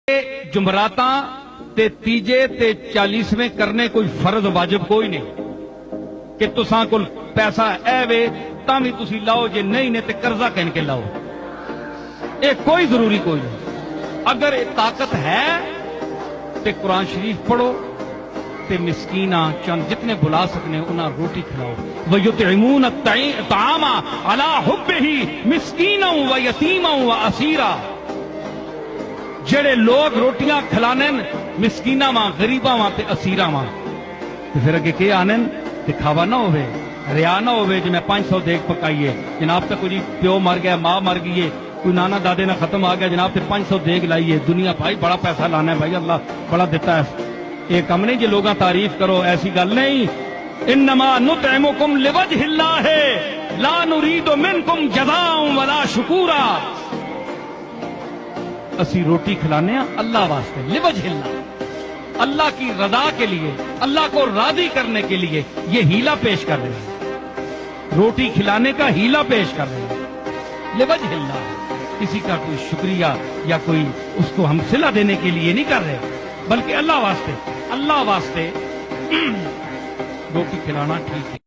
جمعراتاں تے تیجے تے 40ویں کرنے کوئی فرض واجب کوئی نہیں کہ تساں کول پیسہ اے وے تاں بھی تسی لاؤ، جے نہیں نے تے قرضہ کہن کے لاؤ، اے کوئی ضروری کوئی نہیں۔ اگر اے طاقت ہے تے قرآن شریف پڑھو تے مسکیناں چند جتنے بلا سکنے انہاں روٹی کھلاؤ۔ وَيُطْعِمُونَ الطَّعَامَ عَلَىٰ حُبِّهِ مِسْكِينًا وَيَتِيمًا وَأَسِيرًا، جڑے لوگ روٹیاں کھلانے مسکیناں ماں، غریباں ماں تے اسیراں ماں، تے پھر اگے کہ آنن دکھاوا نہ ہوئے، ریا نہ ہوئے جو میں 500 دیکھ پکائیے جناب تے کوئی پیو مر گیا، ماں مر گئی ہے، کوئی نانا دادے نہ ختم آ گیا جناب تے 500 دیکھ لائیے، دنیا بھائی بڑا پیسہ لانا ہے بھائی، اللہ بڑا دیتا ہے، ایک کم نہیں جو لوگاں تعریف کرو، ایسی گل نہیں۔ انما نطعمکم لوجہ اللہ لا نرید منکم جزاء ولا شکورا، اسی روٹی کھلانے ہیں اللہ واسطے، لوجہ اللہ، اللہ کی رضا کے لیے، اللہ کو راضی کرنے کے لیے یہ ہیلا پیش کر رہے ہیں، روٹی کھلانے کا ہیلا پیش کر رہے ہیں لوجہ اللہ، کسی کا کوئی شکریہ یا کوئی اس کو ہم صلہ دینے کے لیے نہیں کر رہے، بلکہ اللہ واسطے روٹی کھلانا ٹھیک ہے۔